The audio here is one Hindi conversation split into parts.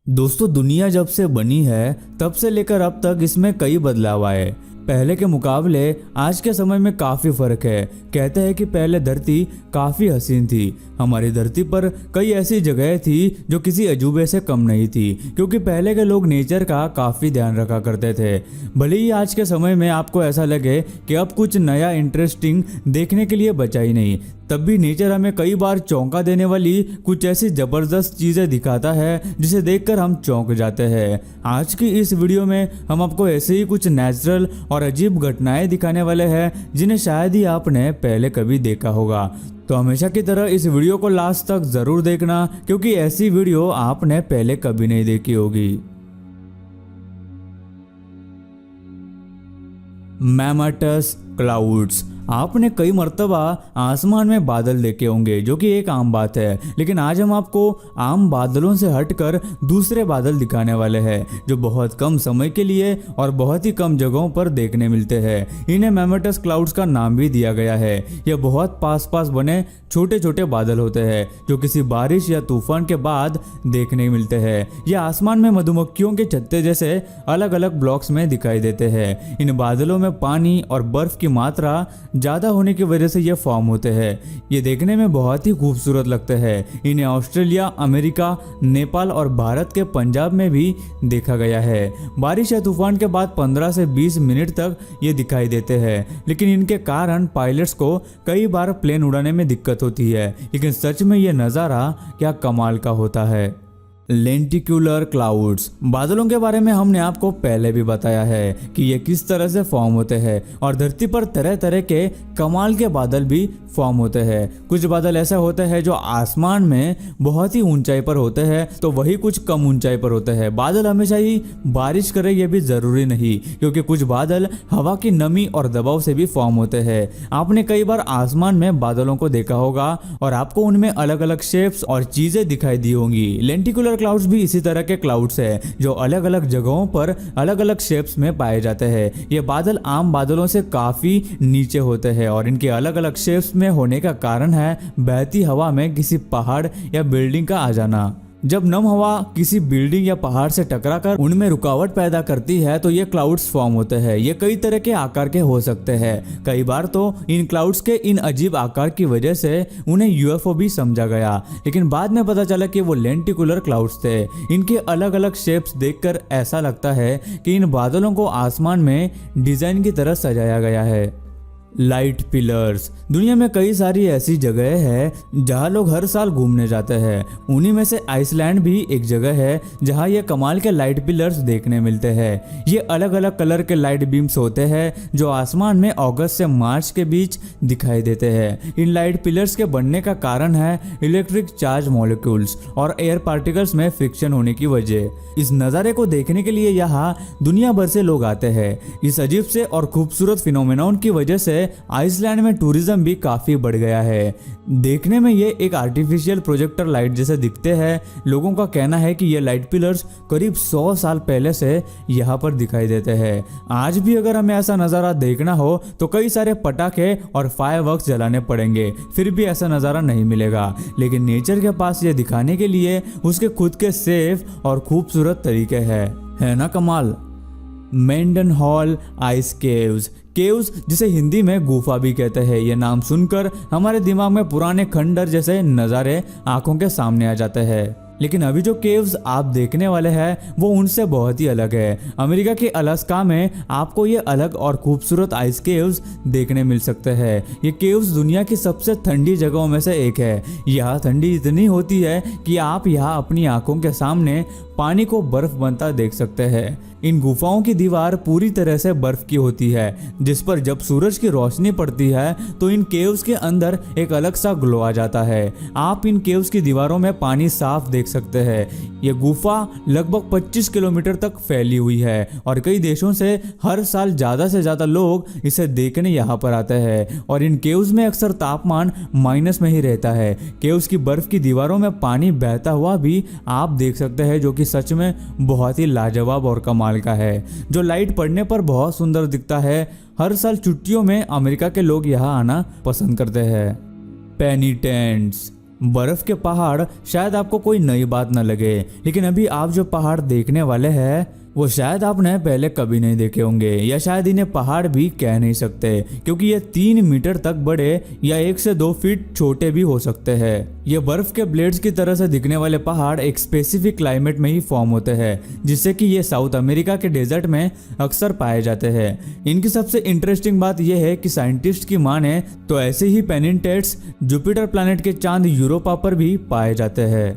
दोस्तों, दुनिया जब से बनी है तब से लेकर अब तक इसमें कई बदलाव आए। पहले के मुकाबले आज के समय में काफ़ी फ़र्क है। कहते हैं कि पहले धरती काफ़ी हसीन थी। हमारी धरती पर कई ऐसी जगह थी जो किसी अजूबे से कम नहीं थी, क्योंकि पहले के लोग नेचर का काफ़ी ध्यान रखा करते थे। भले ही आज के समय में आपको ऐसा लगे कि अब कुछ नया इंटरेस्टिंग देखने के लिए बचा ही नहीं, तब भी नेचर हमें कई बार चौंका देने वाली कुछ ऐसी ज़बरदस्त चीज़ें दिखाता है जिसे देखकर हम चौंक जाते हैं। आज की इस वीडियो में हम आपको ऐसे ही कुछ नेचुरल और अजीब घटनाएं दिखाने वाले हैं जिन्हें शायद ही आपने पहले कभी देखा होगा। तो हमेशा की तरह इस वीडियो को लास्ट तक ज़रूर देखना, क्योंकि ऐसी वीडियो आपने पहले कभी नहीं देखी होगी। मैमटस क्लाउड्स। आपने कई मर्तबा आसमान में बादल देखे होंगे, जो कि एक आम बात है, लेकिन आज हम आपको आम बादलों से हटकर दूसरे बादल दिखाने वाले हैं जो बहुत कम समय के लिए और बहुत ही कम जगहों पर देखने मिलते हैं। इन्हें मैमटस क्लाउड्स का नाम भी दिया गया है। यह बहुत पास पास बने छोटे छोटे बादल होते हैं जो किसी बारिश या तूफान के बाद देखने मिलते हैं। यह आसमान में मधुमक्खियों के छत्ते जैसे अलग अलग ब्लॉक्स में दिखाई देते हैं। इन बादलों में पानी और बर्फ की मात्रा ज़्यादा होने की वजह से ये फॉर्म होते हैं। ये देखने में बहुत ही खूबसूरत लगते हैं। इन्हें ऑस्ट्रेलिया, अमेरिका, नेपाल और भारत के पंजाब में भी देखा गया है। बारिश या तूफान के बाद 15 से 20 मिनट तक ये दिखाई देते हैं, लेकिन इनके कारण पायलट्स को कई बार प्लेन उड़ाने में दिक्कत होती है। लेकिन सच में ये नज़ारा क्या कमाल का होता है। Lenticular clouds. बादलों के बारे में हमने आपको पहले भी बताया है कि ये किस तरह से फॉर्म होते हैं, और धरती पर तरह तरह के कमाल के बादल भी फॉर्म होते हैं। कुछ बादल ऐसे होते हैं जो आसमान में बहुत ही ऊंचाई पर होते हैं, तो वही कुछ कम ऊंचाई पर होते हैं। बादल हमेशा ही बारिश करे ये भी जरूरी नहीं, क्योंकि कुछ बादल हवा की नमी और दबाव से भी फॉर्म होते हैं। आपने कई बार आसमान में बादलों को देखा होगा और आपको उनमें अलग अलग शेप्स और चीजें दिखाई दी होंगी। लेंटिकुलर क्लाउड्स भी इसी तरह के क्लाउड्स हैं जो अलग अलग जगहों पर अलग अलग शेप्स में पाए जाते हैं। ये बादल आम बादलों से काफी नीचे होते हैं और इनके अलग अलग शेप्स में होने का कारण है बहती हवा में किसी पहाड़ या बिल्डिंग का आ जाना। जब नम हवा किसी बिल्डिंग या पहाड़ से टकराकर उनमें रुकावट पैदा करती है तो ये क्लाउड्स फॉर्म होते हैं। ये कई तरह के आकार के हो सकते हैं। कई बार तो इन क्लाउड्स के इन अजीब आकार की वजह से उन्हें यूएफओ भी समझा गया, लेकिन बाद में पता चला कि वो लेंटिकुलर क्लाउड्स थे। इनके अलग अलग शेप्स देखकर ऐसा लगता है कि इन बादलों को आसमान में डिजाइन की तरह सजाया गया है। Light pillars. दुनिया में कई सारी ऐसी जगह है जहां लोग हर साल घूमने जाते हैं। उन्हीं में से आइसलैंड भी एक जगह है जहां ये कमाल के लाइट पिलर्स देखने मिलते हैं। ये अलग अलग कलर के लाइट बीम्स होते हैं जो आसमान में अगस्त से मार्च के बीच दिखाई देते हैं। इन लाइट पिलर्स के बनने का कारण है इलेक्ट्रिक चार्ज मॉलिक्यूल्स और एयर पार्टिकल्स में फ्रिक्शन होने की वजह। इस नज़ारे को देखने के लिए यहाँ दुनिया भर से लोग आते हैं। इस अजीब से और खूबसूरत फिनोमेनॉन की वजह से आइसलैंड में टूरिज्म भी काफी बढ़ गया है। देखने में ये एक आर्टिफिशियल प्रोजेक्टर लाइट जैसे दिखते हैं। लोगों का कहना है कि ये लाइट पिलर्स करीब 100 साल पहले से यहाँ पर दिखाई देते हैं। आज भी अगर हमें ऐसा नज़ारा देखना हो तो कई सारे पटाखे और फायरवर्क्स जलाने पड़ेंगे, फिर भी ऐसा नज़ारा नहीं मिलेगा। लेकिन नेचर के पास ये दिखाने के लिए उसके खुद के सेफ और खूबसूरत तरीके हैं, है ना कमाल। मेंडनहॉल आइस केव्स। केव्स जिसे हिंदी में गुफा भी कहते हैं। ये नाम सुनकर हमारे दिमाग में पुराने खंडर जैसे नज़ारे आंखों के सामने आ जाते हैं, लेकिन अभी जो केव्स आप देखने वाले हैं वो उनसे बहुत ही अलग है। अमेरिका के अलास्का में आपको ये अलग और खूबसूरत आइस केव्स देखने मिल सकते हैं। ये केव्स दुनिया की सबसे ठंडी जगहों में से एक है। यह ठंडी इतनी होती है कि आप यहाँ अपनी आंखों के सामने पानी को बर्फ बनता देख सकते हैं। इन गुफाओं की दीवार पूरी तरह से बर्फ की होती है, जिस पर जब सूरज की रोशनी पड़ती है तो इन केव्स के अंदर एक अलग सा ग्लो आ जाता है। आप इन केव्स की दीवारों में पानी साफ देख सकते हैं। ये गुफा लगभग 25 किलोमीटर तक फैली हुई है और कई देशों से हर साल ज़्यादा से ज़्यादा लोग इसे देखने यहाँ पर आते हैं। और इन केव्स में अक्सर तापमान माइनस में ही रहता है। केव्स की बर्फ की दीवारों में पानी बहता हुआ भी आप देख सकते हैं, जो कि सच में बहुत ही लाजवाब और कमाल का है, जो लाइट पड़ने पर बहुत सुंदर दिखता है। हर साल छुट्टियों में अमेरिका के लोग यहाँ आना पसंद करते हैं। पेनिटेंट्स। बर्फ के पहाड़ शायद आपको कोई नई बात न लगे, लेकिन अभी आप जो पहाड़ देखने वाले हैं वो शायद आपने पहले कभी नहीं देखे होंगे, या शायद इन्हें पहाड़ भी कह नहीं सकते, क्योंकि ये 3 मीटर तक बड़े या 1 से 2 फीट छोटे भी हो सकते हैं। ये बर्फ के ब्लेड्स की तरह से दिखने वाले पहाड़ एक स्पेसिफिक क्लाइमेट में ही फॉर्म होते हैं, जिससे कि ये साउथ अमेरिका के डेजर्ट में अक्सर पाए जाते हैं। इनकी सबसे इंटरेस्टिंग बात यह है कि साइंटिस्ट की माने तो ऐसे ही पेनिनटेट्स जुपिटर प्लैनेट के चांद यूरोपा पर भी पाए जाते हैं।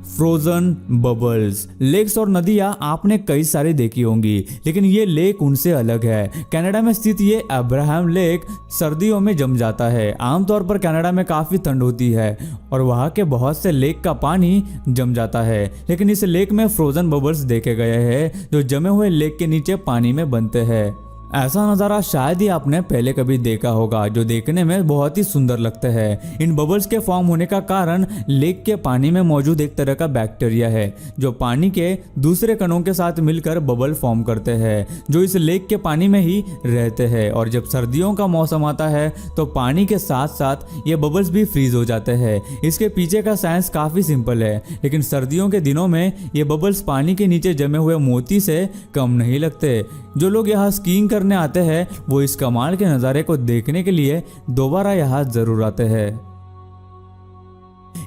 फ्रोजन बबल्स, लेक्स और नदियां आपने कई सारी देखी होंगी, लेकिन ये लेक उनसे अलग है। कनाडा में स्थित ये अब्राहम लेक सर्दियों में जम जाता है। आमतौर पर कनाडा में काफी ठंड होती है और वहाँ के बहुत से लेक का पानी जम जाता है, लेकिन इस लेक में फ्रोजन बबल्स देखे गए हैं जो जमे हुए लेक के नीचे पानी में बनते हैं। ऐसा नज़ारा शायद ही आपने पहले कभी देखा होगा, जो देखने में बहुत ही सुंदर लगता है। इन बबल्स के फॉर्म होने का कारण लेक के पानी में मौजूद एक तरह का बैक्टीरिया है, जो पानी के दूसरे कणों के साथ मिलकर बबल फॉर्म करते हैं, जो इस लेक के पानी में ही रहते हैं। और जब सर्दियों का मौसम आता है तो पानी के साथ साथ ये बबल्स भी फ्रीज हो जाते हैं। इसके पीछे का साइंस काफ़ी सिंपल है, लेकिन सर्दियों के दिनों में ये बबल्स पानी के नीचे जमे हुए मोती से कम नहीं लगते। जो लोग यहाँ स्कीइंग करने आते हैं वो इस कमाल के नज़ारे को देखने के लिए दोबारा यहाँ जरूर आते हैं।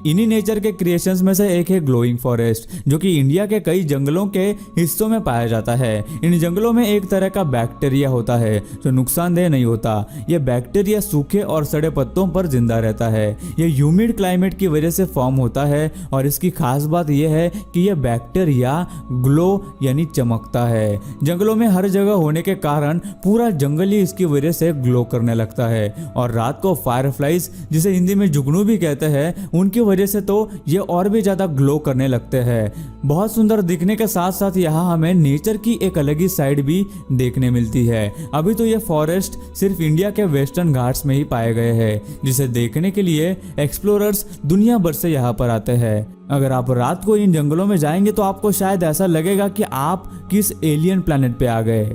इन्हीं नेचर के क्रिएशंस में से एक है ग्लोइंग फॉरेस्ट, जो कि इंडिया के कई जंगलों के हिस्सों में पाया जाता है। इन जंगलों में एक तरह का बैक्टीरिया होता है जो नुकसानदेह नहीं होता। यह बैक्टीरिया सूखे और सड़े पत्तों पर जिंदा रहता है। यह ह्यूमिड क्लाइमेट की वजह से फॉर्म होता है और इसकी खास बात यह है कि यह बैक्टीरिया ग्लो यानी चमकता है। जंगलों में हर जगह होने के कारण पूरा जंगल ही इसकी वजह से ग्लो करने लगता है। और रात को फायरफ्लाइज, जिसे हिंदी में जुगनू भी कहते हैं, उनकी वजह से तो ये और भी ज्यादा ग्लो करने लगते हैं। बहुत सुंदर दिखने के साथ साथ यहाँ हमें नेचर की एक अलग ही साइड भी देखने मिलती है। अभी तो ये फॉरेस्ट सिर्फ इंडिया के वेस्टर्न घाट्स में ही पाए गए हैं, जिसे देखने के लिए एक्सप्लोरर्स दुनिया भर से यहाँ पर आते हैं। अगर आप रात को इन जंगलों में जाएंगे तो आपको शायद ऐसा लगेगा कि आप किस एलियन प्लैनेट पे आ गए।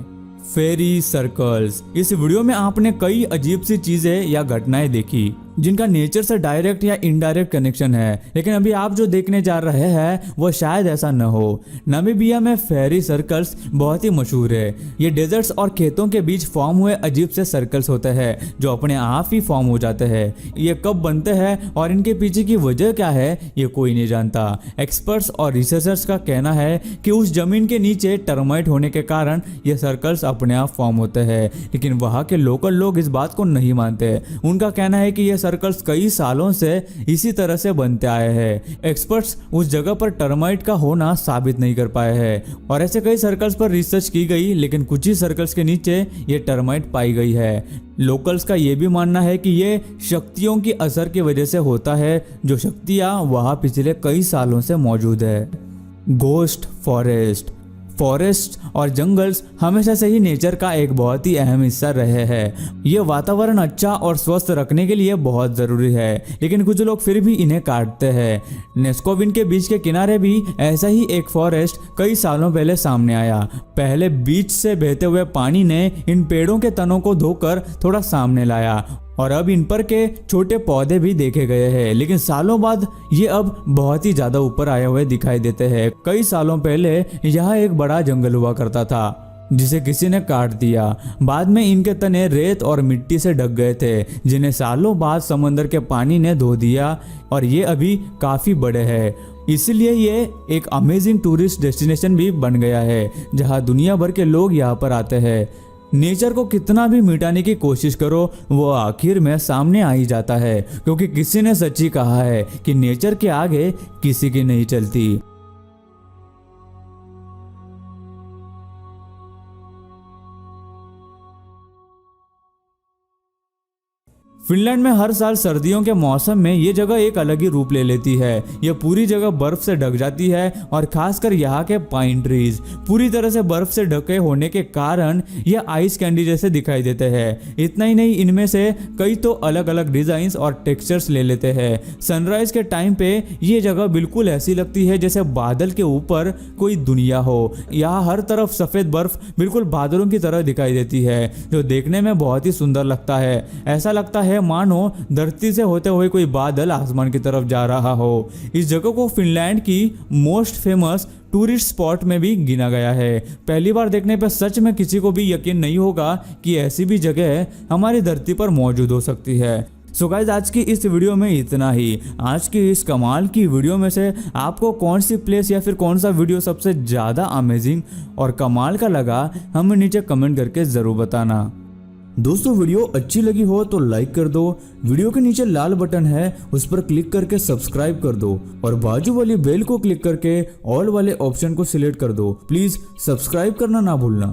फेरी सर्कल्स, इस वीडियो में आपने कई अजीब सी चीजें या घटनाएं देखी जिनका नेचर से डायरेक्ट या इनडायरेक्ट कनेक्शन है, लेकिन अभी आप जो देखने जा रहे हैं वो शायद ऐसा न हो। नामीबिया में फेरी सर्कल्स बहुत ही मशहूर है। ये डेजर्ट्स और खेतों के बीच फॉर्म हुए अजीब से सर्कल्स होते हैं जो अपने आप ही फॉर्म हो जाते हैं। ये कब बनते हैं और इनके पीछे की वजह क्या है ये कोई नहीं जानता। एक्सपर्ट्स और रिसर्चर्स का कहना है कि उस जमीन के नीचे टर्माइट होने के कारण ये सर्कल्स अपने आप फॉर्म होते हैं, लेकिन वहाँ के लोकल लोग इस बात को नहीं मानते। उनका कहना है कि ये सर्कल्स कई सालों से इसी तरह से बनते आए हैं। एक्सपर्ट्स उस जगह पर टर्माइट का होना साबित नहीं कर पाए हैं और ऐसे कई सर्कल्स पर रिसर्च की गई, लेकिन कुछ ही सर्कल्स के नीचे ये टर्माइट पाई गई है। लोकल्स का ये भी मानना है कि ये शक्तियों की असर की वजह से होता है, जो शक्तियां वहां पिछले कई सालों से मौजूद है। घोस्ट फॉरेस्ट और जंगल्स हमेशा से ही नेचर का एक बहुत ही अहम हिस्सा रहे हैं। ये वातावरण अच्छा और स्वस्थ रखने के लिए बहुत ज़रूरी है, लेकिन कुछ लोग फिर भी इन्हें काटते हैं। नेस्कोविन के बीच के किनारे भी ऐसा ही एक फॉरेस्ट कई सालों पहले सामने आया। पहले बीच से बहते हुए पानी ने इन पेड़ों के तनों को धोकर थोड़ा सामने लाया और अब इन पर के छोटे पौधे भी देखे गए हैं, लेकिन सालों बाद ये अब बहुत ही ज्यादा ऊपर आए हुए दिखाई देते हैं। कई सालों पहले यहाँ एक बड़ा जंगल हुआ करता था जिसे किसी ने काट दिया। बाद में इनके तने रेत और मिट्टी से ढक गए थे, जिन्हें सालों बाद समंदर के पानी ने धो दिया और ये अभी काफी बड़े हैं। इसलिए ये एक अमेजिंग टूरिस्ट डेस्टिनेशन भी बन गया है, जहाँ दुनिया भर के लोग यहाँ पर आते हैं। नेचर को कितना भी मिटाने की कोशिश करो वो आखिर में सामने आ ही जाता है, क्योंकि किसी ने सच्ची कहा है कि नेचर के आगे किसी की नहीं चलती। फिनलैंड में हर साल सर्दियों के मौसम में ये जगह एक अलग ही रूप ले लेती है। यह पूरी जगह बर्फ से ढक जाती है और खासकर यहाँ के पाइन ट्रीज पूरी तरह से बर्फ से ढके होने के कारण यह आइस कैंडी जैसे दिखाई देते हैं। इतना ही नहीं, इनमें से कई तो अलग अलग डिजाइन्स और टेक्सचर्स ले लेते हैं। सनराइज के टाइम पे ये जगह बिल्कुल ऐसी लगती है जैसे बादल के ऊपर कोई दुनिया हो। यहाँ हर तरफ सफेद बर्फ बिल्कुल बादलों की तरह दिखाई देती है, जो देखने में बहुत ही सुंदर लगता है। ऐसा लगता है है मानो धरती से होते हुए कोई बादल आसमान की तरफ जा रहा हो। इस जगह को फिनलैंड की मोस्ट फेमस टूरिस्ट स्पॉट में भी गिना गया है। पहली बार देखने पर सच में किसी को भी यकीन नहीं होगा कि ऐसी भी जगह हमारी धरती पर मौजूद हो सकती है। सो गाइस, आज की इस वीडियो में इतना ही। आज की इस कमाल की वीडियो में से आपको कौन सी प्लेस या फिर कौन सा वीडियो सबसे ज़्यादा अमेजिंग और कमाल का लगा, हमें नीचे कमेंट करके ज़रूर बताना। दोस्तों, वीडियो अच्छी लगी हो तो लाइक कर दो, वीडियो के नीचे लाल बटन है उस पर क्लिक करके सब्सक्राइब कर दो और बाजू वाली बेल को क्लिक करके ऑल वाले ऑप्शन को सिलेक्ट कर दो। प्लीज़ सब्सक्राइब करना ना भूलना।